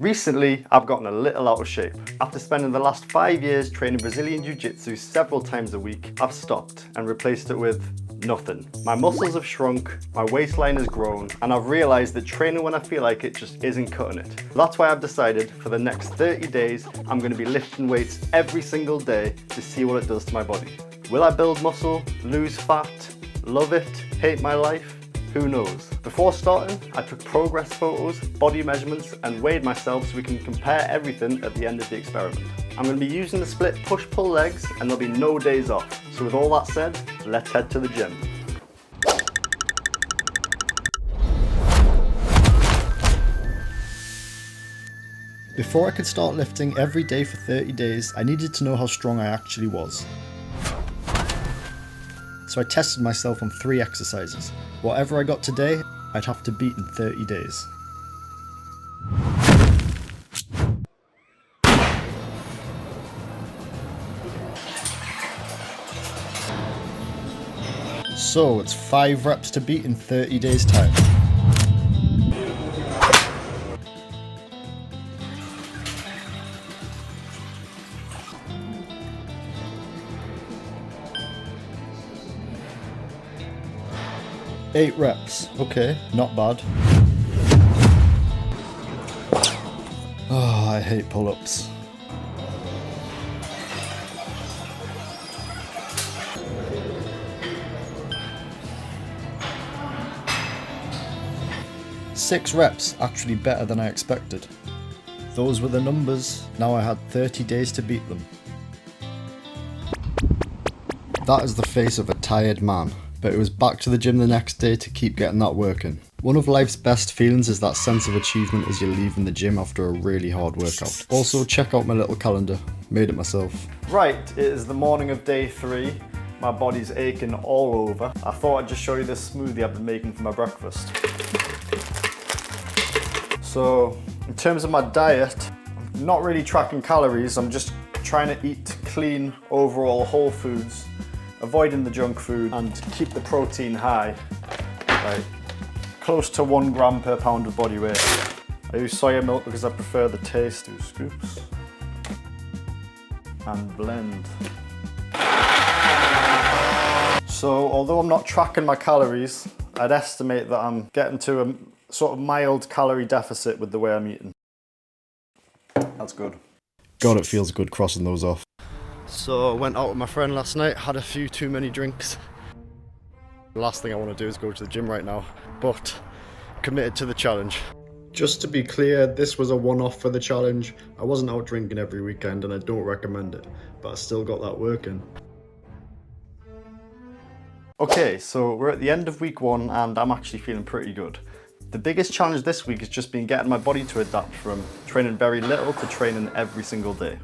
Recently, I've gotten a little out of shape. After spending the last 5 years training Brazilian Jiu-Jitsu several times a week, I've stopped and replaced it with nothing. My muscles have shrunk, my waistline has grown, and I've realised that training when I feel like it just isn't cutting it. That's why I've decided for the next 30 days, I'm going to be lifting weights every single day to see what it does to my body. Will I build muscle, lose fat, love it, hate my life? Who knows? Before starting, I took progress photos, body measurements, and weighed myself so we can compare everything at the end of the experiment. I'm going to be using the split push-pull legs and there'll be no days off. So with all that said, let's head to the gym. Before I could start lifting every day for 30 days, I needed to know how strong I actually was. So I tested myself on 3 exercises. Whatever I got today, I'd have to beat in 30 days. So it's 5 reps to beat in 30 days time. Eight reps, okay, not bad. Oh, I hate pull-ups. Six reps, actually better than I expected. Those were the numbers, now I had 30 days to beat them. That is the face of a tired man. But it was back to the gym the next day to keep getting that work in. One of life's best feelings is that sense of achievement as you're leaving the gym after a really hard workout. Also, check out my little calendar. Made it myself. Right, it is the morning of day 3. My body's aching all over. I thought I'd just show you this smoothie I've been making for my breakfast. So, in terms of my diet, I'm not really tracking calories. I'm just trying to eat clean, overall whole foods, avoiding the junk food and keep the protein high, like close to 1 gram per pound of body weight. I use soya milk because I prefer the taste. 2 scoops and blend. So although I'm not tracking my calories, I'd estimate that I'm getting to a sort of mild calorie deficit with the way I'm eating. That's good. God, it feels good crossing those off. So I went out with my friend last night, had a few too many drinks. The last thing I want to do is go to the gym right now, but committed to the challenge. Just to be clear, this was a one-off for the challenge. I wasn't out drinking every weekend and I don't recommend it, but I still got that work in. Okay, so we're at the end of week 1 and I'm actually feeling pretty good. The biggest challenge this week has just been getting my body to adapt from training very little to training every single day.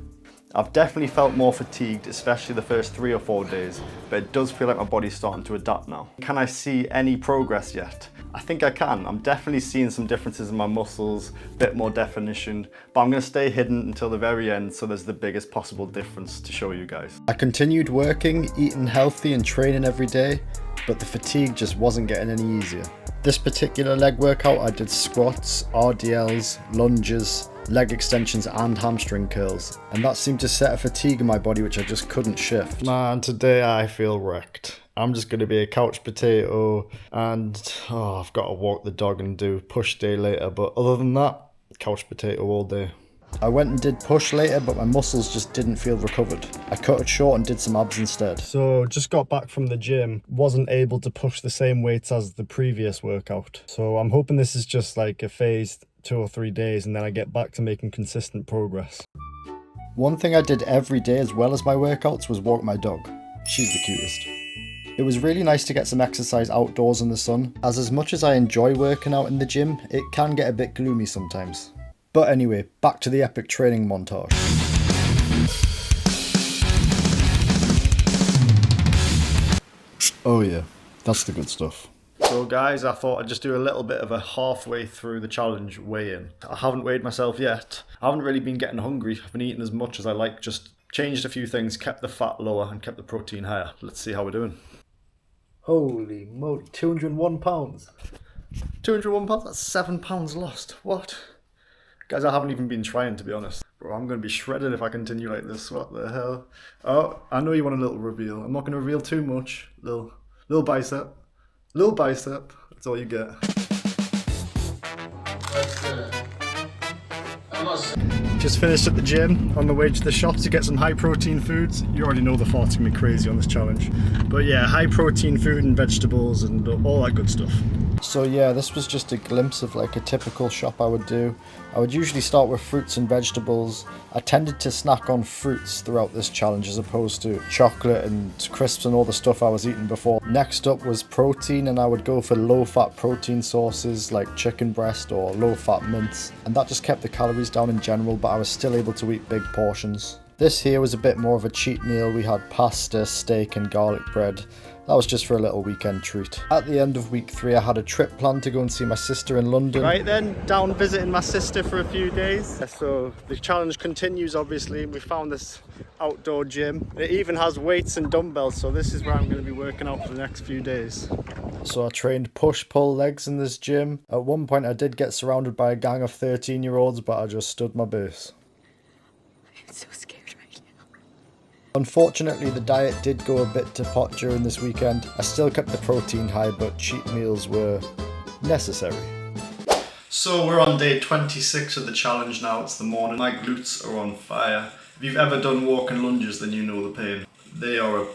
I've definitely felt more fatigued, especially the first 3 or 4 days, but it does feel like my body's starting to adapt now. Can I see any progress yet? I think I can. I'm definitely seeing some differences in my muscles, a bit more definition, but I'm going to stay hidden until the very end so there's the biggest possible difference to show you guys. I continued working, eating healthy and training every day, but the fatigue just wasn't getting any easier. This particular leg workout I did squats, RDLs, lunges, leg extensions and hamstring curls, and that seemed to set a fatigue in my body which I just couldn't shift. Man, today I feel wrecked. I'm just going to be a couch potato and I've got to walk the dog and do push day later, but other than that, couch potato all day. I went and did push later, but my muscles just didn't feel recovered. I cut it short and did some abs instead. So just got back from the gym, wasn't able to push the same weights as the previous workout. So I'm hoping this is just like a phased 2 or 3 days and then I get back to making consistent progress. One thing I did every day as well as my workouts was walk my dog. She's the cutest. It was really nice to get some exercise outdoors in the sun, as much as I enjoy working out in the gym, it can get a bit gloomy sometimes. But anyway, back to the epic training montage. Oh yeah, that's the good stuff. So guys, I thought I'd just do a little bit of a halfway through the challenge weigh-in. I haven't weighed myself yet. I haven't really been getting hungry. I've been eating as much as I like, just changed a few things, kept the fat lower and kept the protein higher. Let's see how we're doing. Holy moly, 201 pounds. 201 pounds? That's 7 pounds lost. What? Guys, I haven't even been trying, to be honest. Bro, I'm going to be shredded if I continue like this. What the hell? Oh, I know you want a little reveal. I'm not going to reveal too much. Little bicep. Little bicep. That's all you get. Just finished at the gym, on the way to the shop to get some high protein foods. You already know the thought's gonna be crazy on this challenge. But yeah, high protein food and vegetables and all that good stuff. So yeah, this was just a glimpse of like a typical shop I would do. I would usually start with fruits and vegetables. I tended to snack on fruits throughout this challenge as opposed to chocolate and crisps and all the stuff I was eating before. Next up was protein, and I would go for low-fat protein sources like chicken breast or low-fat mince, and that just kept the calories down in general, but I was still able to eat big portions. This here was a bit more of a cheat meal. We had pasta, steak and garlic bread. That was just for a little weekend treat. At the end of week 3, I had a trip planned to go and see my sister in London. Right then, down visiting my sister for a few days. So the challenge continues, obviously. We found this outdoor gym. It even has weights and dumbbells, so this is where I'm going to be working out for the next few days. So I trained push-pull legs in this gym. At one point I did get surrounded by a gang of 13-year-olds, but I just stood my base. I'm so scared right now. Unfortunately, the diet did go a bit to pot during this weekend. I still kept the protein high, but cheat meals were necessary. So we're on day 26 of the challenge now. It's the morning. My glutes are on fire. If you've ever done walking lunges, then you know the pain. They are a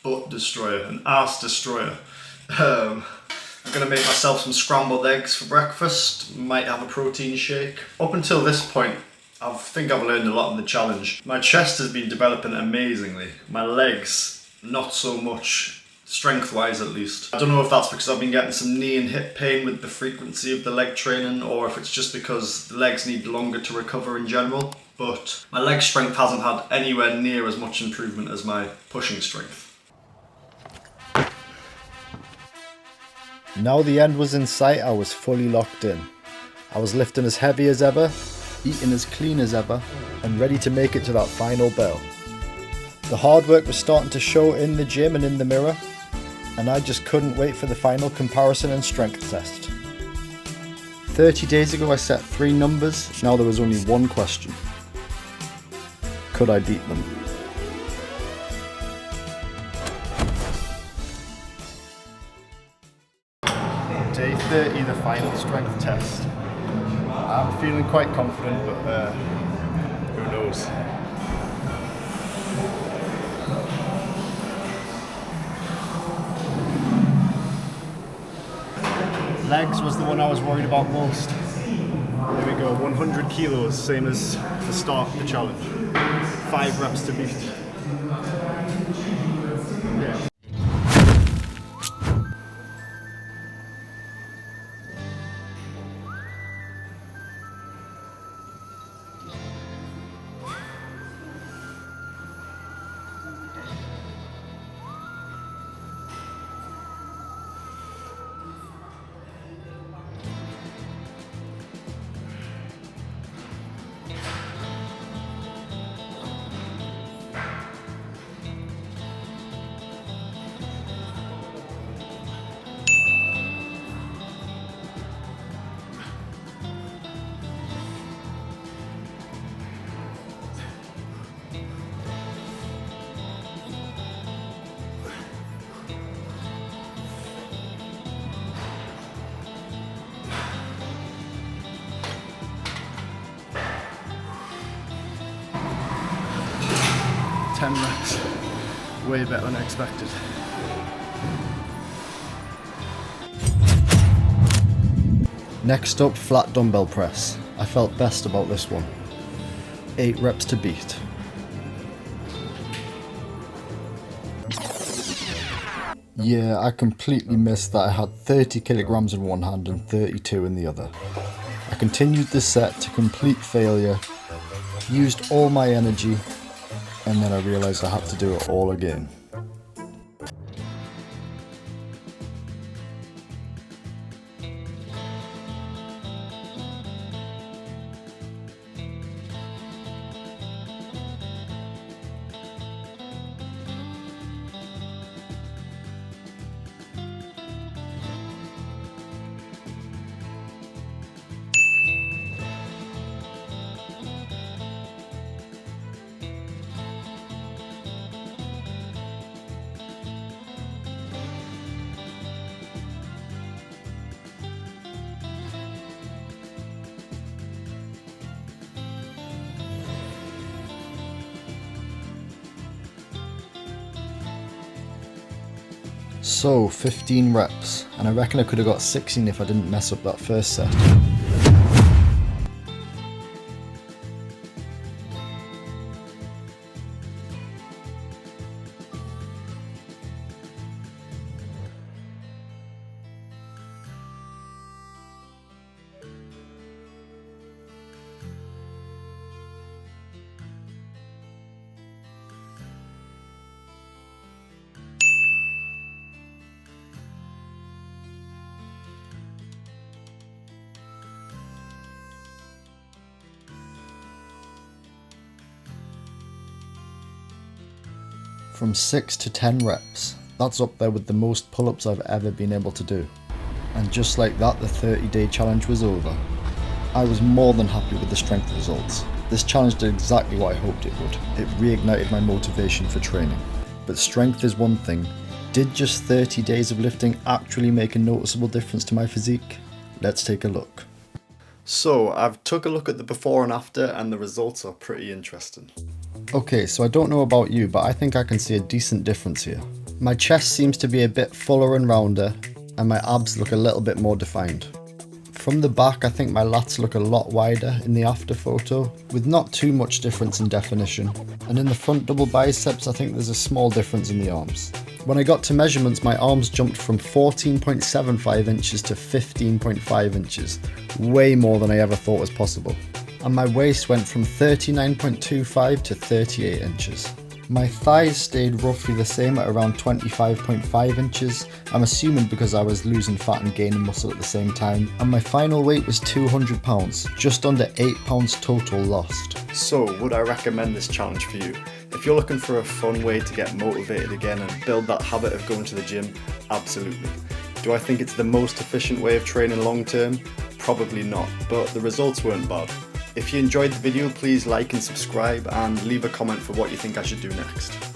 butt destroyer, an ass destroyer. I'm going to make myself some scrambled eggs for breakfast. Might have a protein shake. Up until this point, I think I've learned a lot in the challenge. My chest has been developing amazingly. My legs, not so much, strength-wise at least. I don't know if that's because I've been getting some knee and hip pain with the frequency of the leg training, or if it's just because the legs need longer to recover in general. But my leg strength hasn't had anywhere near as much improvement as my pushing strength. Now the end was in sight, I was fully locked in. I was lifting as heavy as ever, eating as clean as ever, and ready to make it to that final bell. The hard work was starting to show in the gym and in the mirror, and I just couldn't wait for the final comparison and strength test. 30 days ago I set 3 numbers, now there was only one question. Could I beat them? Day 30, the final strength test. I'm feeling quite confident, but who knows? Legs was the one I was worried about most. There we go, 100 kilos, same as the start of the challenge. 5 reps to beat. Yeah. Reps. Way better than I expected. Next up, flat dumbbell press. I felt best about this one. 8 reps to beat. Yeah, I completely missed that I had 30 kilograms in one hand and 32 in the other. I continued this set to complete failure, used all my energy, and then I realised I had to do it all again. So 15 reps, and I reckon I could have got 16 if I didn't mess up that first set. From 6 to 10 reps, that's up there with the most pull-ups I've ever been able to do. And just like that, the 30-day challenge was over. I was more than happy with the strength results. This challenge did exactly what I hoped it would. It reignited my motivation for training. But strength is one thing. Did just 30 days of lifting actually make a noticeable difference to my physique? Let's take a look. So I've took a look at the before and after, and the results are pretty interesting. Okay, so I don't know about you, but I think I can see a decent difference here. My chest seems to be a bit fuller and rounder, and my abs look a little bit more defined. From the back, I think my lats look a lot wider in the after photo, with not too much difference in definition. And in the front double biceps, I think there's a small difference in the arms. When I got to measurements, my arms jumped from 14.75 inches to 15.5 inches, way more than I ever thought was possible. And my waist went from 39.25 to 38 inches. My thighs stayed roughly the same at around 25.5 inches, I'm assuming because I was losing fat and gaining muscle at the same time, and my final weight was 200 pounds, just under 8 pounds total lost. So would I recommend this challenge for you? If you're looking for a fun way to get motivated again and build that habit of going to the gym, absolutely. Do I think it's the most efficient way of training long term? Probably not, but the results weren't bad. If you enjoyed the video, please like and subscribe and leave a comment for what you think I should do next.